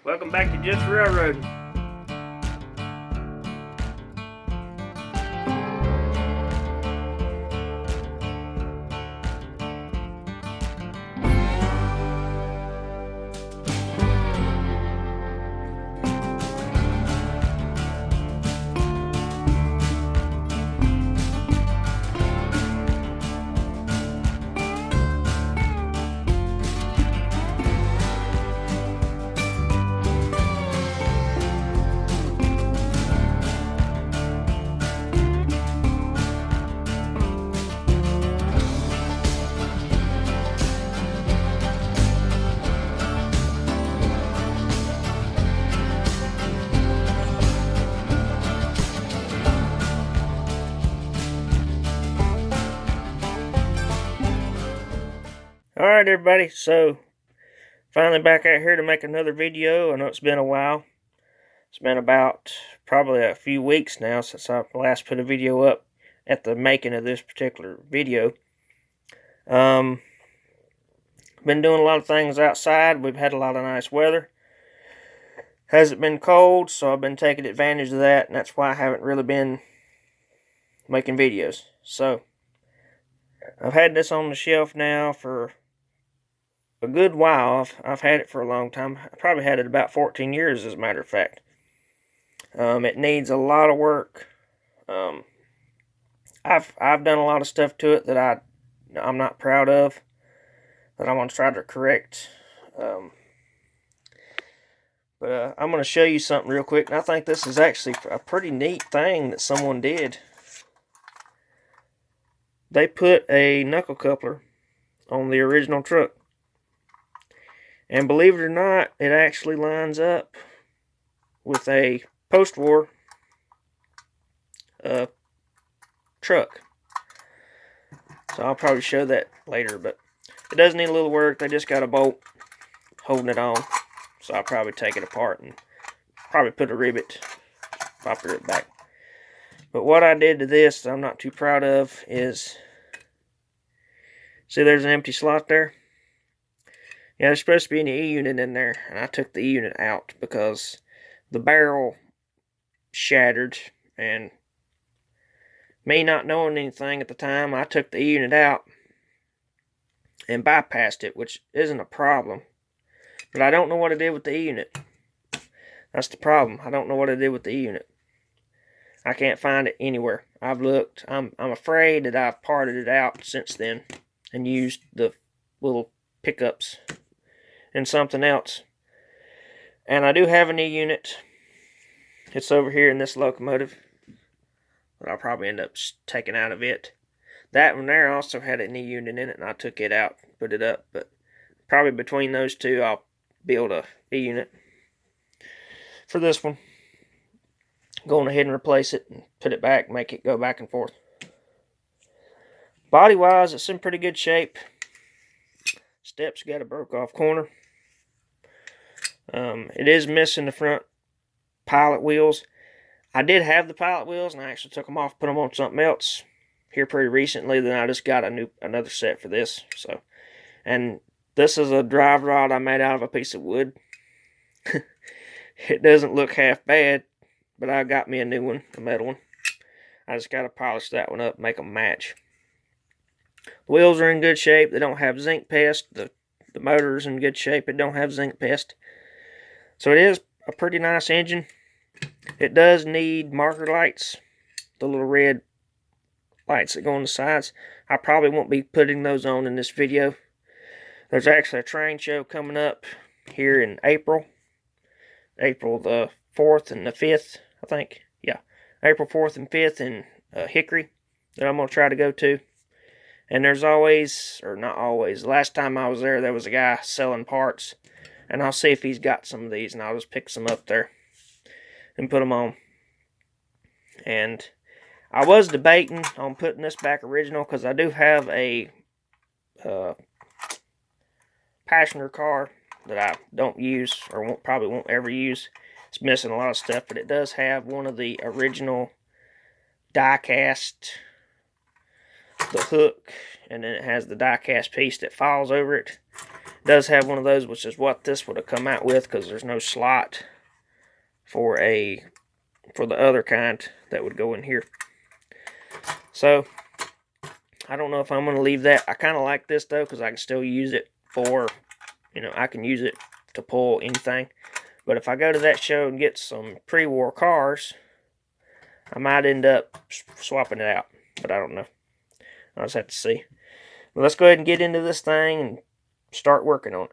Welcome back to Just Railroading. Alright everybody, so finally back out here to make another video. I know it's been a while. It's been about probably a few weeks now since I last put a video up at the making of this particular video. Been doing a lot of things outside. We've had a lot of nice weather. Hasn't been cold, so I've been taking advantage of that, and that's why I haven't really been making videos. So I've had this on the shelf now for a good while. I've had it for a long time. I probably had it about 14 years, as a matter of fact. It needs a lot of work. I've done a lot of stuff to it that I'm not proud of, that I want to try to correct. But I'm going to show you something real quick, and I think this is actually a pretty neat thing that someone did. They put a knuckle coupler on the original truck. And believe it or not, it actually lines up with a post-war truck. So I'll probably show that later, but it does need a little work. They just got a bolt holding it on. So I'll probably take it apart and probably put a rivet, pop it back. But what I did to this that I'm not too proud of is, see there's an empty slot there? Yeah, there's supposed to be an E-unit in there, and I took the E-unit out because the barrel shattered, and me not knowing anything at the time, I took the E-unit out and bypassed it, which isn't a problem. But I don't know what I did with the E-unit. That's the problem. I don't know what I did with the E-unit. I can't find it anywhere. I've looked. I'm afraid that I've parted it out since then and used the little pickups and something else. And I do have an E-unit. It's over here in this locomotive, but I'll probably end up taking out of it. That one there also had an E-unit in it, and I took it out, put it up. But probably between those two, I'll build a E-unit for this one. Going ahead and replace it and put it back, make it go back and forth. Body wise, it's in pretty good shape. Steps got a broke off corner. It is missing the front pilot wheels. I did have the pilot wheels, and I actually took them off, put them on something else here pretty recently. Then I just got another set for this. So, and this is a drive rod I made out of a piece of wood. It doesn't look half bad, but I got me a new one, a metal one. I just got to polish that one up, make them match. The wheels are in good shape. They don't have zinc pest. The motor's in good shape. It don't have zinc pest. So it is a pretty nice engine. It does need marker lights, the little red lights that go on the sides. I probably won't be putting those on in this video. There's actually a train show coming up here in April. April the 4th and the 5th, I think. Yeah, April 4th and 5th in Hickory that I'm going to try to go to. And there's always, or not always, the last time I was there was a guy selling parts. And I'll see if he's got some of these, and I'll just pick some up there and put them on. And I was debating on putting this back original, because I do have a passenger car that I don't use, or probably won't ever use. It's missing a lot of stuff, but it does have one of the original die-cast, the hook, and then it has the die-cast piece that falls over it. It does have one of those, which is what this would have come out with, because there's no slot for the other kind that would go in here. So I don't know if I'm going to leave that. I kind of like this though, because I can still use it for, I can use it to pull anything. But if I go to that show and get some pre-war cars, I might end up swapping it out. But I don't know. I'll just have to see. But let's go ahead and get into this thing and start working on it.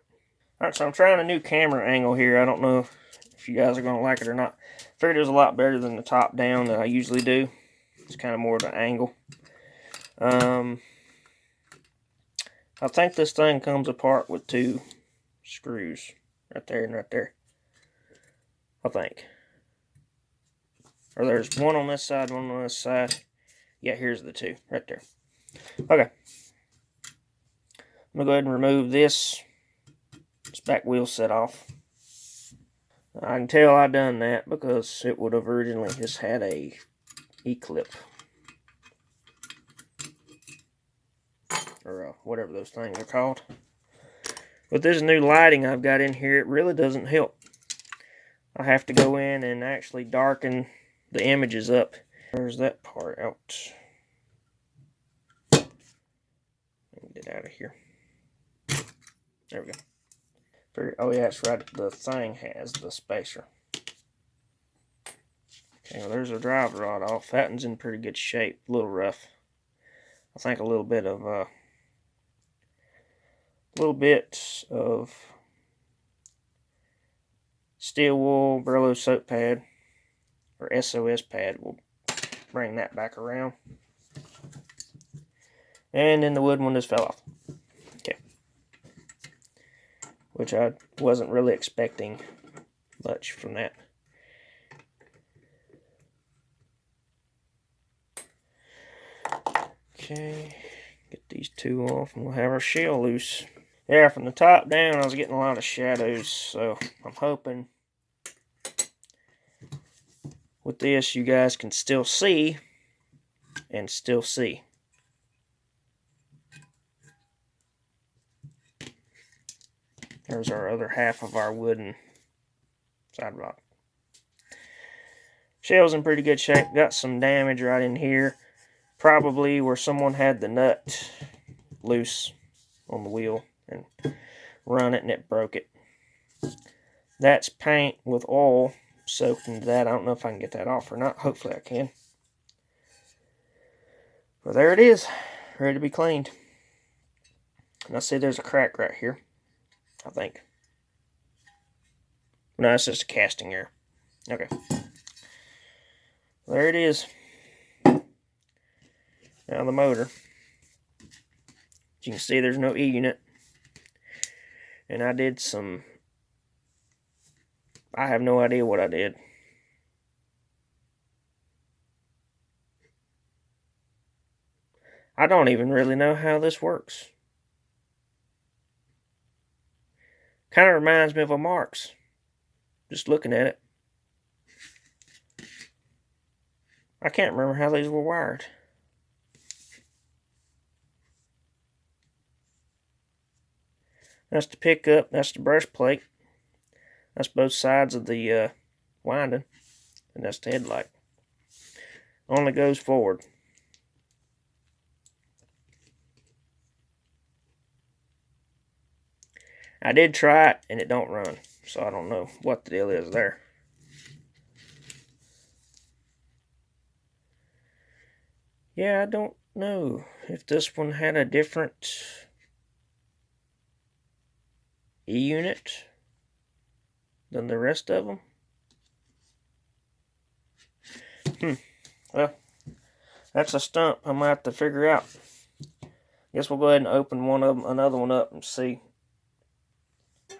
Alright, so I'm trying a new camera angle here. I don't know if you guys are going to like it or not. I figured it was a lot better than the top down that I usually do. It's kind of more of an angle. I think this thing comes apart with 2 screws. Right there and right there. I think. Or there's one on this side, one on this side. Yeah, here's the 2. Right there. Okay. I'm going to go ahead and remove this back wheel set off. I can tell I done that because it would have originally just had a E-clip. Or whatever those things are called. With this new lighting I've got in here, it really doesn't help. I have to go in and actually darken the images up. There's that part out. Let me get out of here. There we go. Oh yeah, that's right. The thing has the spacer. Okay, well there's a drive rod off. That one's in pretty good shape. A little rough. I think a little bit of steel wool Brillo soap pad or SOS pad will bring that back around. And then the wood one just fell off. Okay. Which I wasn't really expecting much from that. Okay. Get these 2 off and we'll have our shell loose. Yeah, from the top down I was getting a lot of shadows, so I'm hoping with this you guys can still see and still see. There's our other half of our wooden side rod. Shell's in pretty good shape. Got some damage right in here. Probably where someone had the nut loose on the wheel and run it and it broke it. That's paint with oil soaked into that. I don't know if I can get that off or not. Hopefully I can. Well, there it is. Ready to be cleaned. And I see there's a crack right here. I think. No, it's just a casting error. Okay. There it is. Now the motor. As you can see, there's no E-unit. And I did some... I have no idea what I did. I don't even really know how this works. Kind of reminds me of a Marx. Just looking at it. I can't remember how these were wired. That's the pickup. That's the brush plate. That's both sides of the winding. And that's the headlight. Only goes forward. I did try it and it don't run. So I don't know what the deal is there. Yeah, I don't know if this one had a different E-unit than the rest of them. Well, that's a stump I might have to figure out. Guess we'll go ahead and open another one up and see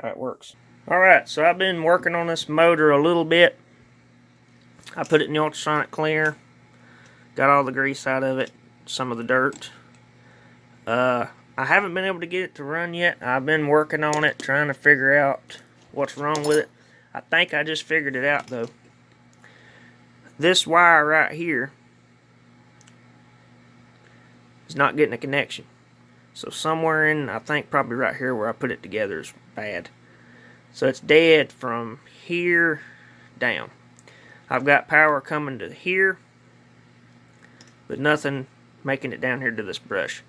how it works. Alright, so I've been working on this motor a little bit. I put it in the ultrasonic cleaner. Got all the grease out of it, some of the dirt. I haven't been able to get it to run yet. I've been working on it, trying to figure out what's wrong with it. I think I just figured it out though. This wire right here is not getting a connection. So somewhere in, I think probably right here where I put it together is bad. So it's dead from here down. I've got power coming to here, but nothing making it down here to this brush.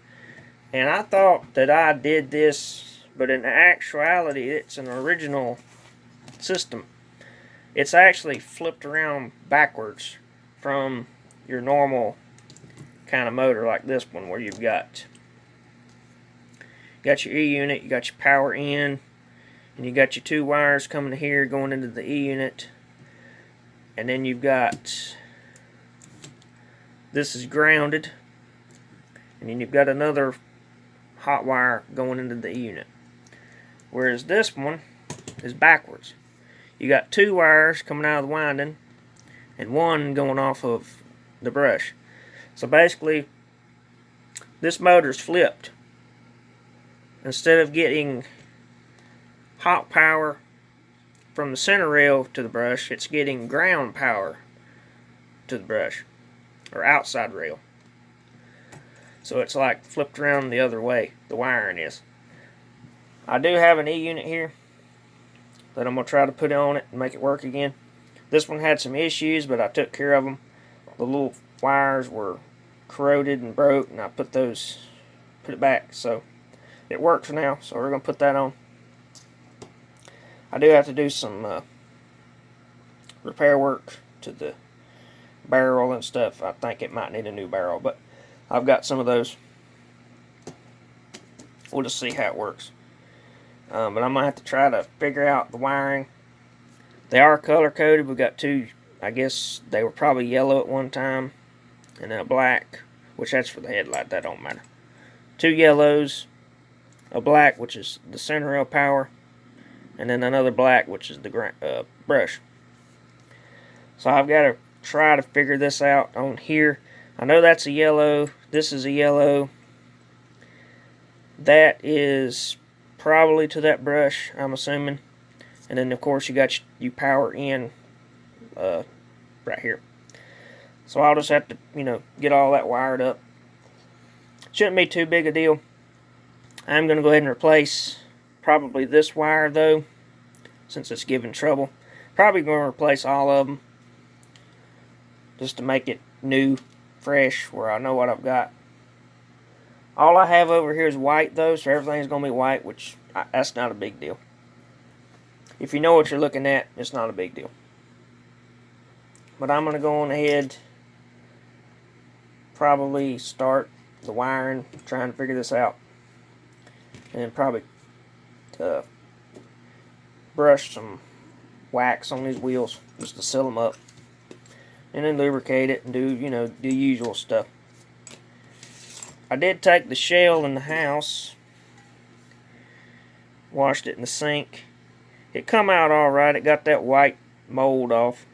And I thought that I did this, but in actuality it's an original system. It's actually flipped around backwards from your normal kind of motor like this one, where you've got your E unit, you got your power in, and you got your two wires coming here going into the E unit, and then you've got, this is grounded, and then you've got another hot wire going into the E unit. Whereas this one is backwards. You got two wires coming out of the winding and one going off of the brush. So basically, this motor's flipped. Instead of getting hot power from the center rail to the brush, it's getting ground power to the brush, or outside rail. So it's like flipped around the other way, the wiring is. I do have an E unit here that I'm going to try to put on it and make it work again. This one had some issues, but I took care of them. The little wires were corroded and broke, and I put it back. So it works now, so we're going to put that on. I do have to do some repair work to the barrel and stuff. I think it might need a new barrel, but I've got some of those. We'll just see how it works. But I'm going to have to try to figure out the wiring. They are color coded. We've got two, I guess they were probably yellow at one time, and then a black, which that's for the headlight, that don't matter. Two yellows, a black, which is the center rail power, and then another black, which is the brush. So I've got to try to figure this out on here. I know that's a yellow, this is a yellow, that is probably to that brush, I'm assuming. And then of course you got your power in right here. So I'll just have to, get all that wired up. Shouldn't be too big a deal. I'm going to go ahead and replace probably this wire though, since it's giving trouble. Probably going to replace all of them just to make it new, fresh, where I know what I've got. All I have over here is white though, so everything's going to be white, which that's not a big deal. If you know what you're looking at, it's not a big deal. But I'm going to go on ahead, probably start the wiring, trying to figure this out. And then probably brush some wax on these wheels just to seal them up. And then lubricate it and do, the usual stuff. I did take the shell in the house, washed it in the sink. It come out alright. It got that white mold off.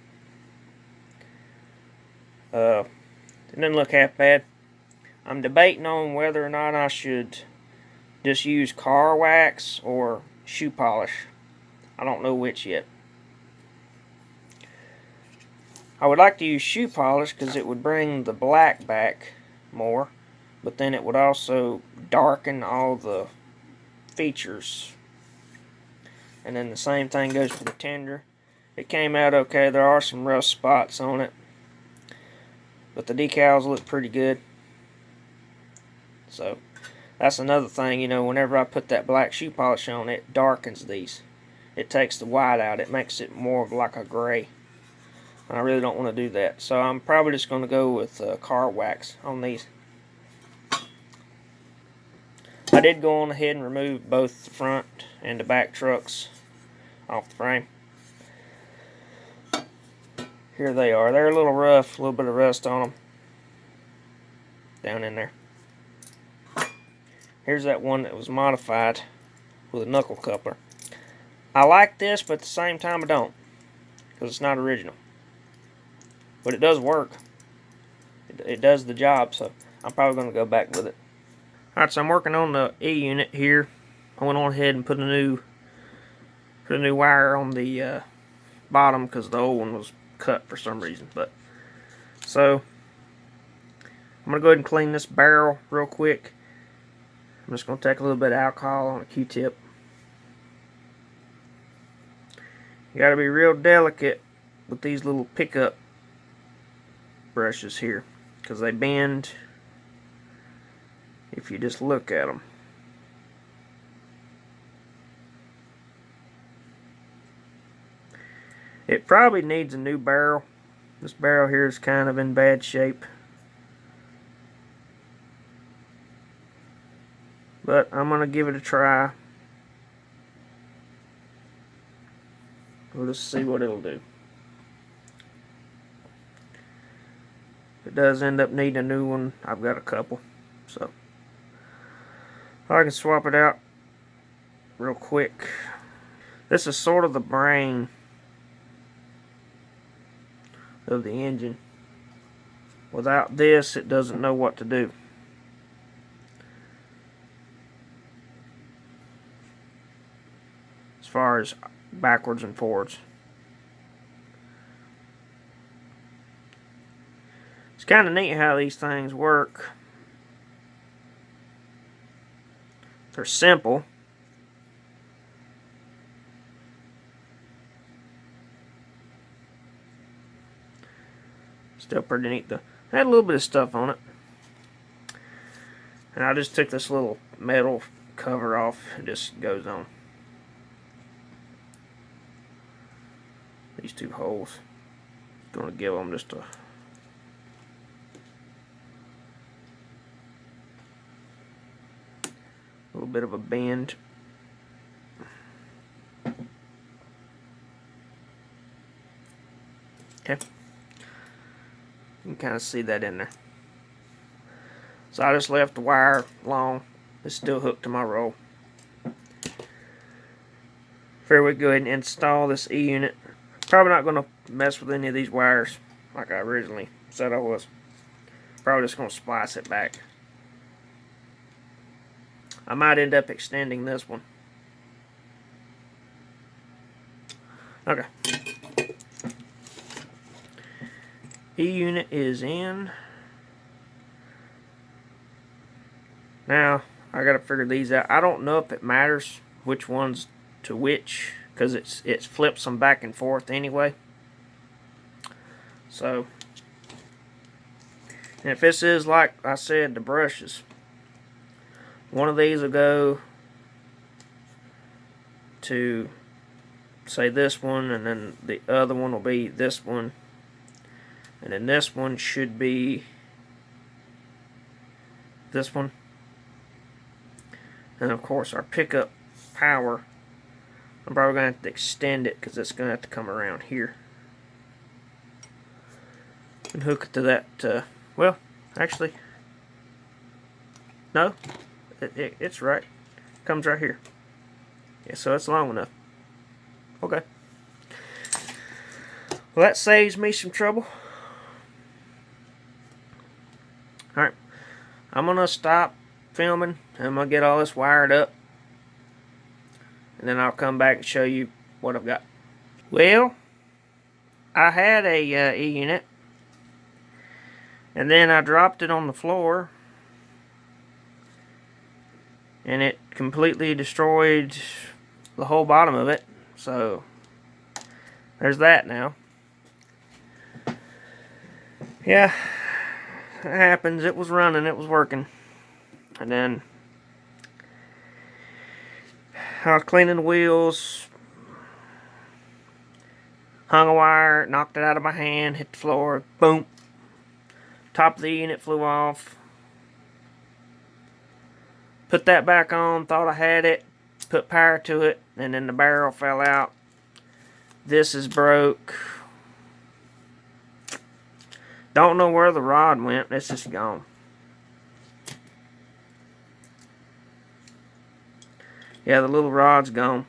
It didn't look half bad. I'm debating on whether or not I should just use car wax or shoe polish. I don't know which yet. I would like to use shoe polish because it would bring the black back more, but then it would also darken all the features. And then the same thing goes for the tender. It came out okay. There are some rough spots on it, but the decals look pretty good. So that's another thing, whenever I put that black shoe polish on, it darkens these. It takes the white out. It makes it more of like a gray. And I really don't want to do that. So I'm probably just going to go with car wax on these. I did go on ahead and remove both the front and the back trucks off the frame. Here they are. They're a little rough, a little bit of rust on them down in there. Here's that one that was modified with a knuckle coupler. I like this, but at the same time I don't, because it's not original. But it does work. It does the job, so I'm probably going to go back with it. Alright, so I'm working on the E unit here. I went on ahead and put a new wire on the bottom because the old one was cut for some reason. But so I'm going to go ahead and clean this barrel real quick. I'm just going to take a little bit of alcohol on a Q-tip. You got to be real delicate with these little pickup brushes here, because they bend if you just look at them. It probably needs a new barrel. This barrel here is kind of in bad shape. But I'm going to give it a try. We'll just see what it'll do. If it does end up needing a new one, I've got a couple. So I can swap it out real quick. This is sort of the brain of the engine. Without this, it doesn't know what to do. As far as backwards and forwards. It's kind of neat how these things work. They're simple. Still pretty neat though. I had a little bit of stuff on it. And I just took this little metal cover off. It just goes on. These two holes. Gonna give them just a little bit of a bend. Okay. You can kind of see that in there. So I just left the wire long. It's still hooked to my roll. Here we go ahead and install this E-unit. Probably not going to mess with any of these wires like I originally said I was. Probably just going to splice it back. I might end up extending this one. Okay. E-unit is in. Now, I got to figure these out. I don't know if it matters which one's to which, because it flips them back and forth anyway. So, and if this is like I said, the brushes, one of these will go to, say, this one, and then the other one will be this one, and then this one should be this one. And of course our pickup power, I'm probably going to have to extend it because it's going to have to come around here and hook it to that, well, actually, no, it's right. It comes right here. Yeah, so it's long enough. Okay. Well, that saves me some trouble. Alright, I'm going to stop filming. I'm going to get all this wired up. And then I'll come back and show you what I've got. Well, I had a E-unit. And then I dropped it on the floor. And it completely destroyed the whole bottom of it. So, there's that now. Yeah, it happens. It was running. It was working. And then I was cleaning the wheels, hung a wire, knocked it out of my hand, hit the floor, boom. Top of the unit flew off. Put that back on, thought I had it, put power to it, and then the barrel fell out. This is broke. Don't know where the rod went, it's just gone. Yeah, the little rod's gone.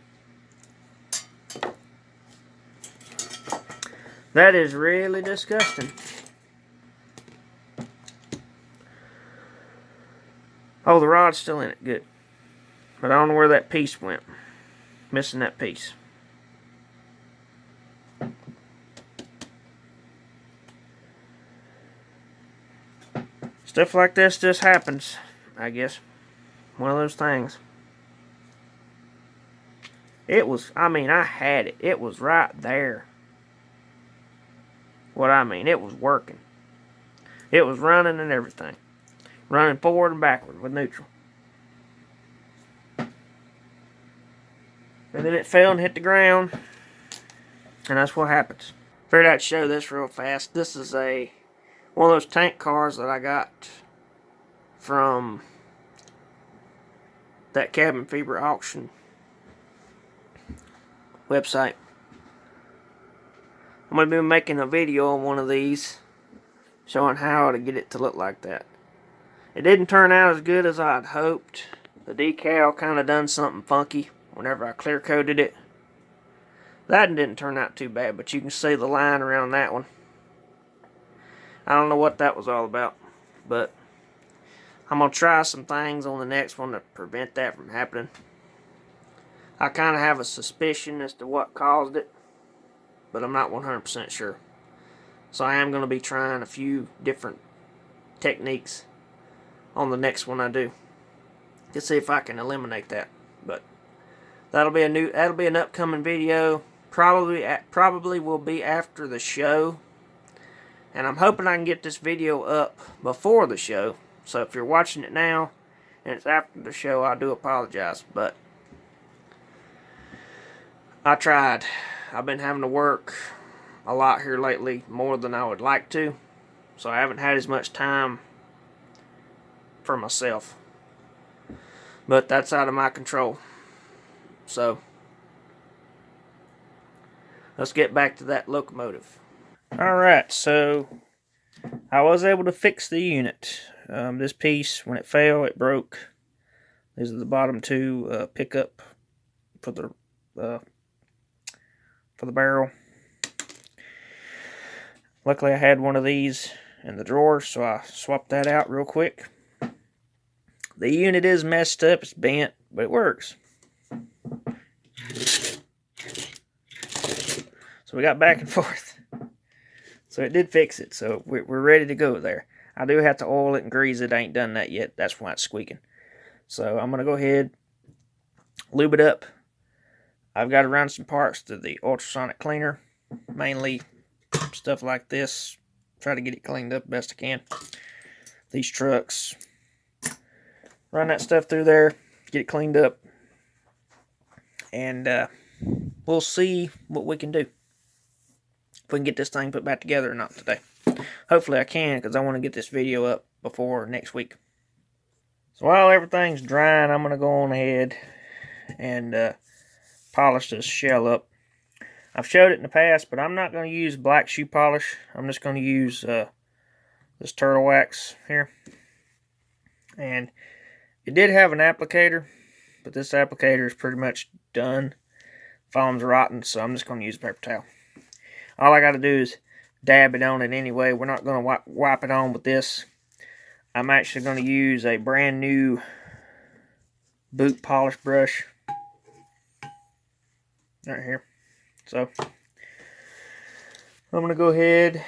That is really disgusting. Oh, the rod's still in it. Good. But I don't know where that piece went. Missing that piece. Stuff like this just happens, I guess. One of those things. It was, I mean, I had it. It was right there. What I mean, it was working. It was running and everything. Running forward and backward with neutral. And then it fell and hit the ground. And that's what happens. Figured I'd show this real fast. This is one of those tank cars that I got from that cabin fever auction website. I'm going to be making a video on one of these showing how to get it to look like that. It didn't turn out as good as I'd hoped. The decal kind of done something funky whenever I clear coated it. That didn't turn out too bad, but you can see the line around that one. I don't know what that was all about, but I'm going to try some things on the next one to prevent that from happening. I kind of have a suspicion as to what caused it, but I'm not 100% sure. So I am going to be trying a few different techniques on the next one I do to see if I can eliminate that. But that'll be an upcoming video. Probably will be after the show. And I'm hoping I can get this video up before the show. So if you're watching it now and it's after the show, I do apologize. But I tried. I've been having to work a lot here lately, more than I would like to. So I haven't had as much time for myself. But that's out of my control. So let's get back to that locomotive. Alright, so I was able to fix the unit. This piece, when it fell, it broke. These are the bottom two pickup for the barrel. Luckily I had one of these in the drawer, so I swapped that out real quick. The unit is messed up, it's bent, but it works. So we got back and forth. So it did fix it, so we're ready to go there. I do have to oil it and grease it. I ain't done that yet. That's why it's squeaking. So I'm going to go ahead, lube it up. I've got to run some parts through the ultrasonic cleaner. Mainly stuff like this. Try to get it cleaned up best I can. These trucks. Run that stuff through there. Get it cleaned up. And we'll see what we can do. If we can get this thing put back together or not today. Hopefully I can, because I want to get this video up before next week. So while everything's drying, I'm going to go on ahead and polish this shell up. I've showed it in the past, but I'm not going to use black shoe polish. I'm just going to use this turtle wax here. And it did have an applicator, but this applicator is pretty much done. Foam's rotten, so I'm just going to use a paper towel. All I got to do is dab it on it anyway. We're not going to wipe it on with this. I'm actually going to use a brand new boot polish brush right here. So I'm going to go ahead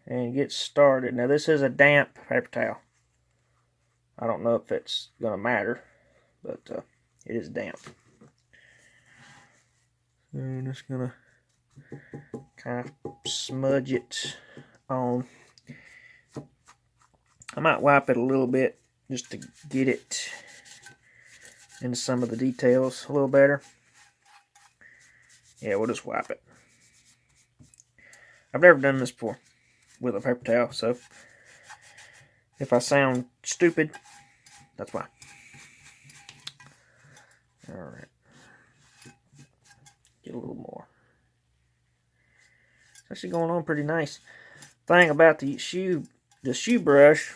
and get started. Now this is a damp paper towel. I don't know if it's going to matter, but it is damp. So I'm just going to kind of smudge it on. I might wipe it a little bit just to get it into some of the details a little better. Yeah, we'll just wipe it. I've never done this before with a paper towel, so if I sound stupid, that's why. Alright. Get a little more. It's actually going on pretty nice. Thing about the shoe brush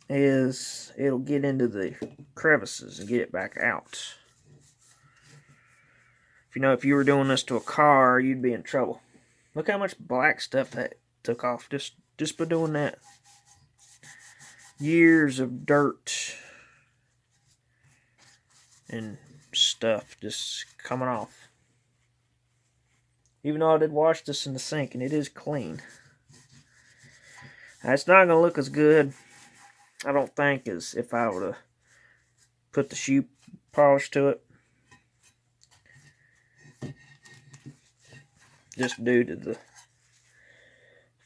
is it'll get into the crevices and get it back out. If you were doing this to a car, you'd be in trouble. Look how much black stuff that took off just by doing that. Years of dirt and stuff just coming off. Even though I did wash this in the sink and it is clean. Now, it's not going to look as good I don't think as if I were to put the shoe polish to it. Just due to the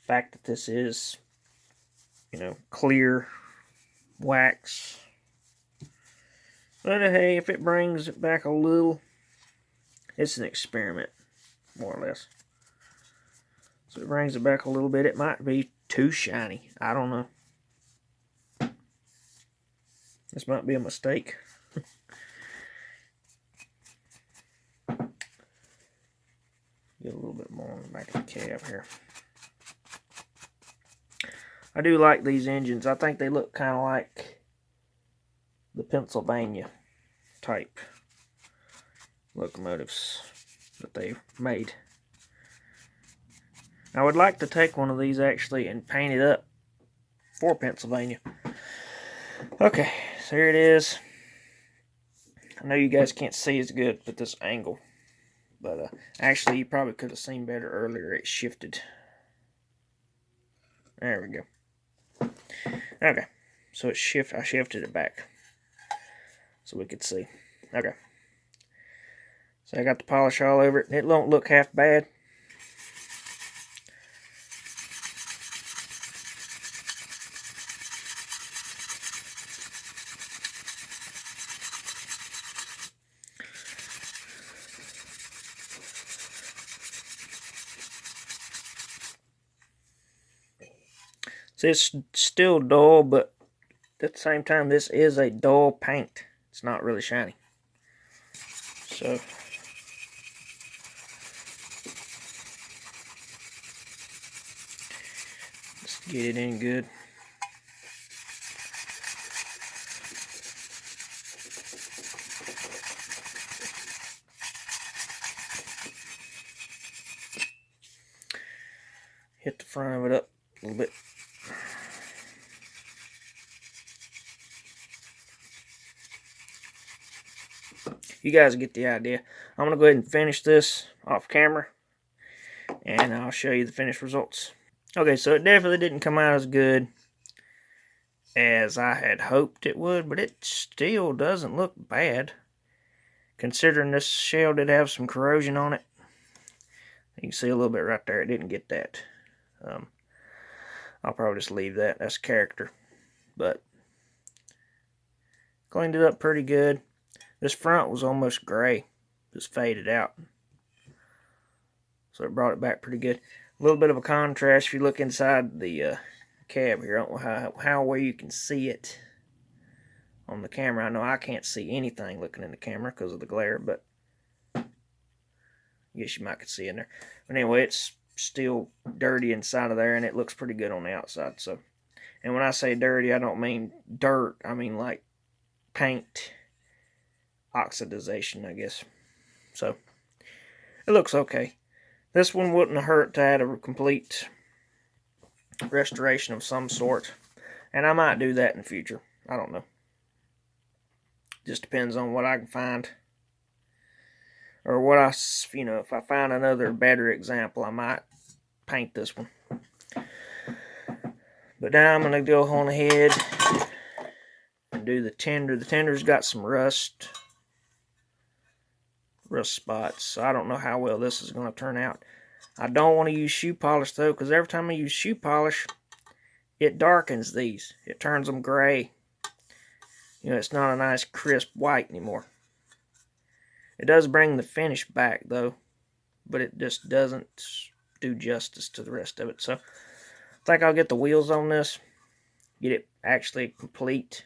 fact that this is, clear wax. But hey, if it brings it back a little, it's an experiment, more or less. So it brings it back a little bit. It might be too shiny. I don't know. This might be a mistake. Get a little bit more on the back of the cab here. I do like these engines. I think they look kind of like the Pennsylvania type locomotives that they made. I would like to take one of these actually and paint it up for Pennsylvania. Okay, so here it is. I know you guys can't see as good at this angle, but actually you probably could have seen better earlier. It shifted. There we go. Okay, so I shifted it back so we could see. Okay, so I got the polish all over it. It don't look half bad. See, it's still dull, but at the same time, this is a dull paint. It's not really shiny. So, let's get it in good. Hit the front of it up a little bit. You guys get the idea. I'm going to go ahead and finish this off camera, and I'll show you the finished results. Okay, so it definitely didn't come out as good as I had hoped it would, but it still doesn't look bad, considering this shell did have some corrosion on it. You can see a little bit right there. It didn't get that. I'll probably just leave that. That's character. But cleaned it up pretty good. This front was almost gray. Just faded out. So it brought it back pretty good. A little bit of a contrast if you look inside the cab here. I don't know how well you can see it on the camera. I know I can't see anything looking in the camera because of the glare, but I guess you might could see in there. But anyway, it's still dirty inside of there, and it looks pretty good on the outside. So, and when I say dirty, I don't mean dirt. I mean like paint oxidization, I guess. So it looks okay. This one wouldn't hurt to add a complete restoration of some sort, and I might do that in the future. I don't know. Just depends on what I can find, or what if I find another better example, I might paint this one. But now I'm gonna go on ahead and do the tender. The tender's got some rust spots, so I don't know how well this is going to turn out. I don't want to use shoe polish though, because every time I use shoe polish, it darkens these. It turns them gray. It's not a nice crisp white anymore. It does bring the finish back though, but it just doesn't do justice to the rest of it. So I think I'll get the wheels on this, get it actually complete.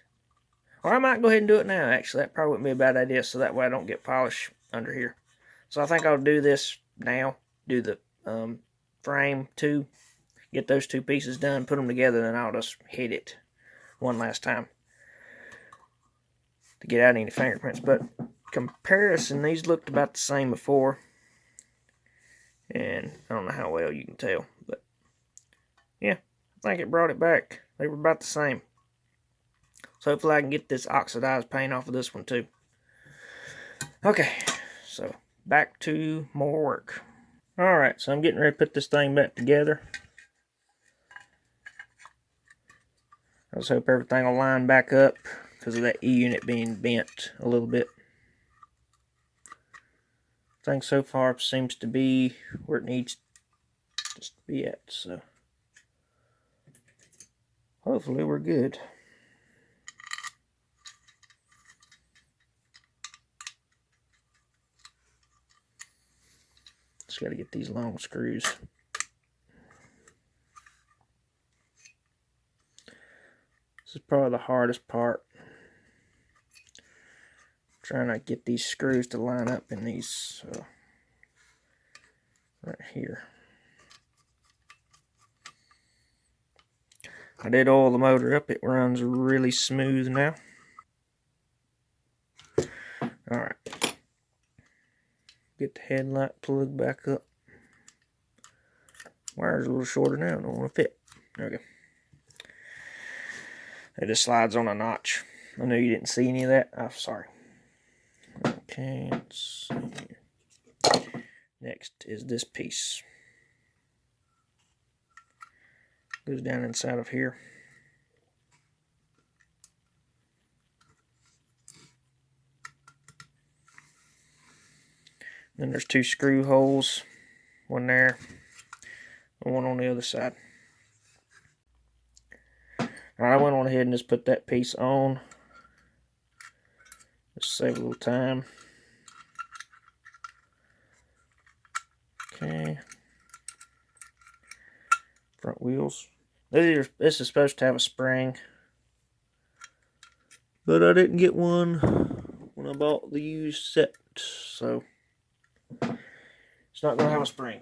Or I might go ahead and do it now, actually. That probably wouldn't be a bad idea, so that way I don't get polish under here. So I think I'll do this now. Do the frame too. Get those two pieces done, put them together, and then I'll just hit it one last time to get out any fingerprints. But comparison, these looked about the same before. And I don't know how well you can tell, but yeah, I think it brought it back. They were about the same. So hopefully I can get this oxidized paint off of this one too. Okay, so back to more work. Alright, so I'm getting ready to put this thing back together. I just hope everything will line back up because of that E-unit being bent a little bit. I think so far it seems to be where it needs to be at, so hopefully we're good. Just got to get these long screws. This is probably the hardest part. Trying to get these screws to line up in these right here. I did oil the motor up. It runs really smooth now. Alright. Get the headlight plug back up. Wire's a little shorter now. Don't want to fit. There we go. It just slides on a notch. I know you didn't see any of that. I'm sorry. Okay, let's see. Next is this piece. Goes down inside of here. Then there's two screw holes. One there and one on the other side. Alright, I went on ahead and just put that piece on. Just save a little time. Okay. Front wheels. This is supposed to have a spring, but I didn't get one when I bought the used set, so it's not going to have a spring.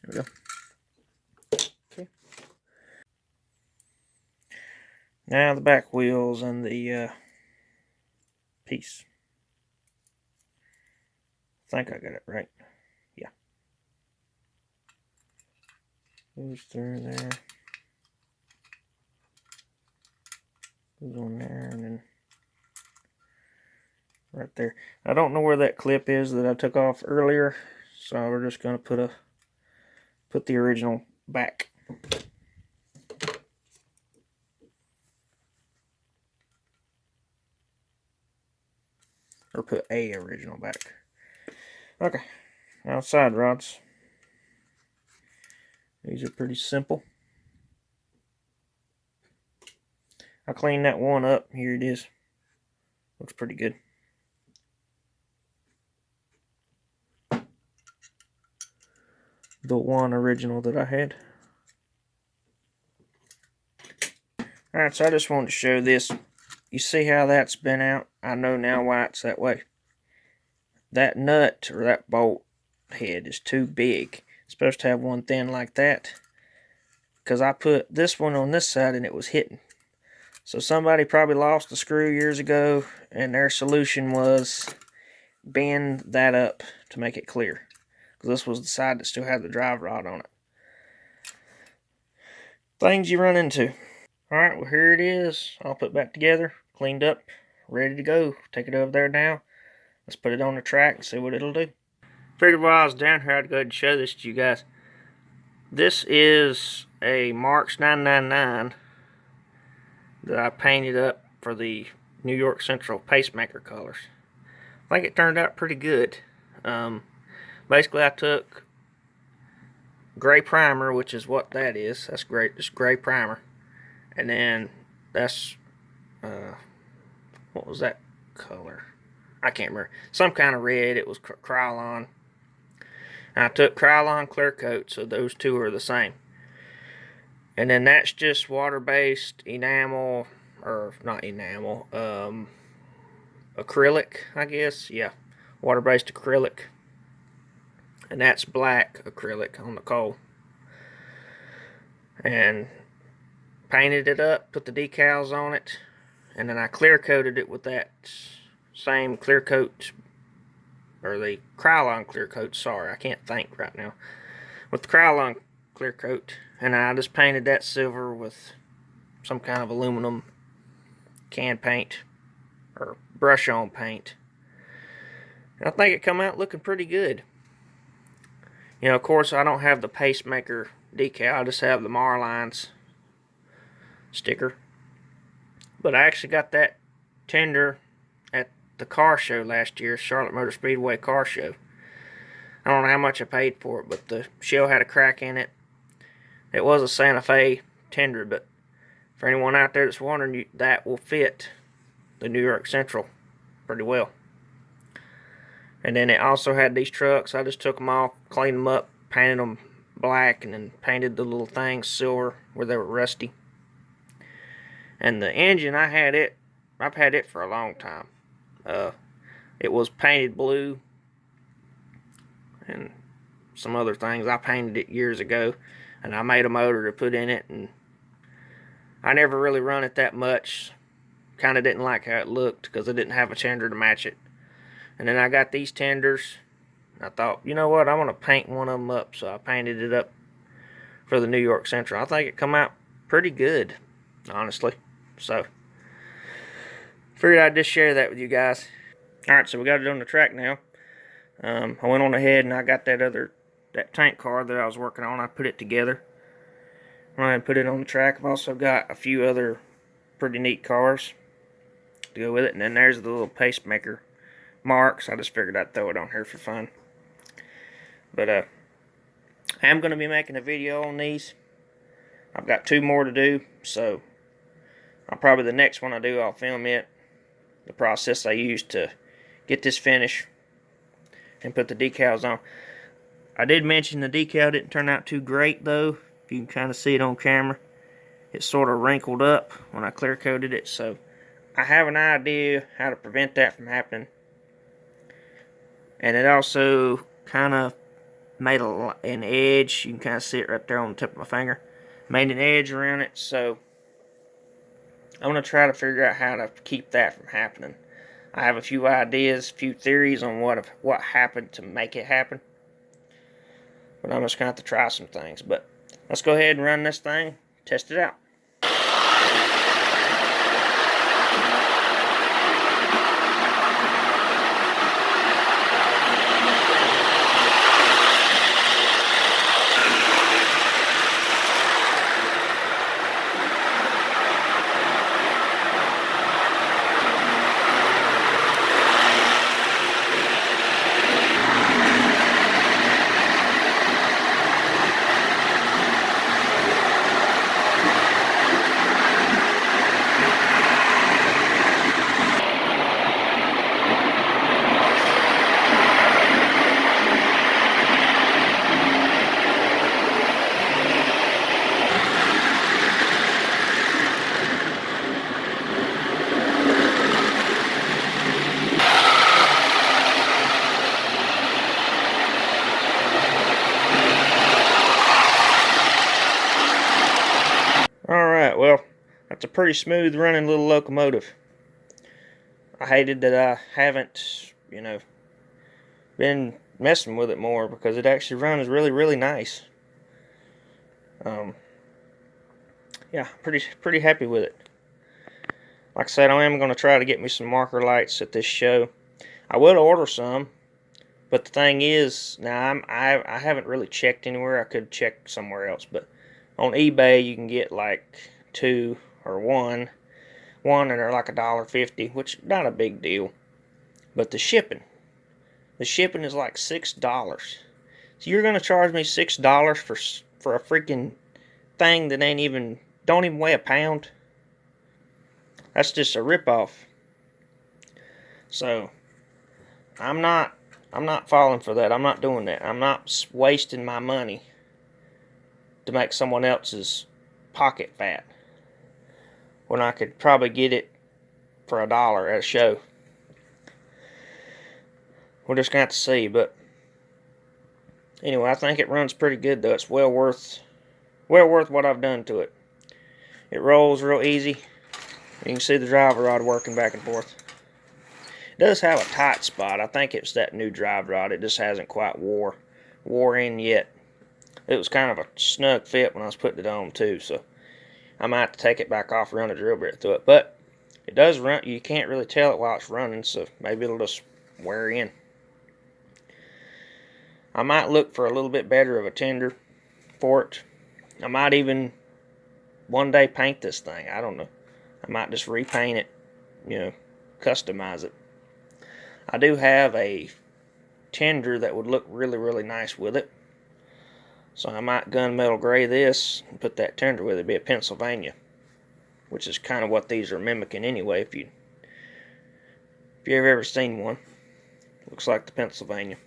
There we go. Okay. Now the back wheels and the piece. I think I got it right. Yeah. Goes through there. Goes on there and then right there. I don't know where that clip is that I took off earlier, so we're just going to put the original back. Or put a original back. Okay, now side rods. These are pretty simple. I cleaned that one up. Here it is. Looks pretty good. The one original that I had. Alright, so I just wanted to show this. You see how that's been out? I know now why it's that way. That nut or that bolt head is too big. It's supposed to have one thin like that. Because I put this one on this side and it was hitting. So somebody probably lost a screw years ago and their solution was bend that up to make it clear. Because this was the side that still had the drive rod on it. Things you run into. Alright, well here it is. All put back together, cleaned up, ready to go. Take it over there now. Let's put it on the track and see what it'll do. Figured while I was down here I'd go ahead and show this to you guys. This is a Marks 999 that I painted up for the New York Central pacemaker colors. I think it turned out pretty good. Basically I took gray primer, which is what that is. That's great, just gray primer. And then that's, what was that color? I can't remember. Some kind of red. It was Krylon. And I took Krylon clear coat, so those two are the same. And then that's just water-based enamel, or not enamel, acrylic, I guess. Yeah, water-based acrylic. And that's black acrylic on the coal. And painted it up, put the decals on it, and then I clear coated it with that same clear coat, or the Krylon clear coat, sorry, I can't think right now, with the Krylon clear coat, and I just painted that silver with some kind of aluminum can paint, or brush on paint, I think it come out looking pretty good. You know, of course, I don't have the pacemaker decal. I just have the Marlines sticker. But I actually got that tender at the car show last year, Charlotte Motor Speedway car show. I don't know how much I paid for it, but the shell had a crack in it. It was a Santa Fe tender, but for anyone out there that's wondering, that will fit the New York Central pretty well. And then it also had these trucks. I just took them off, cleaned them up, painted them black, and then painted the little things silver where they were rusty. And the engine, I've had it for a long time. It was painted blue and some other things. I painted it years ago, and I made a motor to put in it, and I never really run it that much. Kind of didn't like how it looked because I didn't have a tender to match it. And then I got these tenders. I thought, you know what, I'm going to paint one of them up. So I painted it up for the New York Central. I think it come out pretty good, honestly. So, figured I'd just share that with you guys. Alright, so we got it on the track now. I went on ahead and I got that tank car that I was working on. I put it together. Went ahead and put it on the track. I've also got a few other pretty neat cars to go with it. And then there's the little pacemaker marks. I just figured I'd throw it on here for fun. But I am going to be making a video on these. I've got 2 more to do, so probably the next one I do, I'll film it, the process I used to get this finish and put the decals on. I did mention the decal didn't turn out too great though. If you can kind of see it on camera, it sort of wrinkled up when I clear coated it, so I have an idea how to prevent that from happening. And it also kind of made an edge. You can kind of see it right there on the tip of my finger. Made an edge around it, so I'm going to try to figure out how to keep that from happening. I have a few ideas, a few theories on what happened to make it happen. But I'm just going to have to try some things. But let's go ahead and run this thing, test it out. Alright, well, that's a pretty smooth running little locomotive. I hated that I haven't, been messing with it more because it actually runs really, really nice. Yeah, pretty happy with it. Like I said, I am going to try to get me some marker lights at this show. I will order some, but the thing is, now I haven't really checked anywhere. I could check somewhere else, but on eBay you can get like 2 or 1, and they're like $1.50, which not a big deal. But the shipping is like $6. So you're gonna charge me $6 for a freaking thing that don't even weigh a pound? That's just a ripoff. So I'm not falling for that. I'm not doing that. I'm not wasting my money to make someone else's pocket fat when I could probably get it for $1 at a show. We're just gonna have to see, but anyway, I think it runs pretty good though. It's well worth what I've done to it. It rolls real easy. You can see the drive rod working back and forth. It does have a tight spot. I think it's that new drive rod. It just hasn't quite wore in yet. It was kind of a snug fit when I was putting it on too, so I might have to take it back off and run a drill bit through it. But it does run. You can't really tell it while it's running, so maybe it'll just wear in. I might look for a little bit better of a tender for it. I might even one day paint this thing. I don't know. I might just repaint it, customize it. I do have a tender that would look really, really nice with it. So I might gunmetal gray this and put that tender with it. It'd be a Pennsylvania, which is kind of what these are mimicking anyway. If you've ever seen one, looks like the Pennsylvania.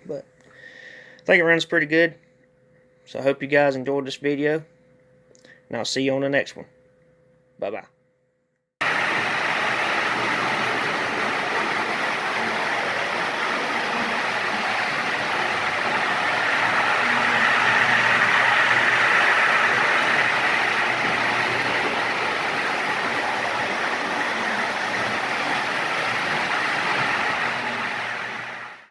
But I think it runs pretty good. So I hope you guys enjoyed this video, and I'll see you on the next one. Bye-bye.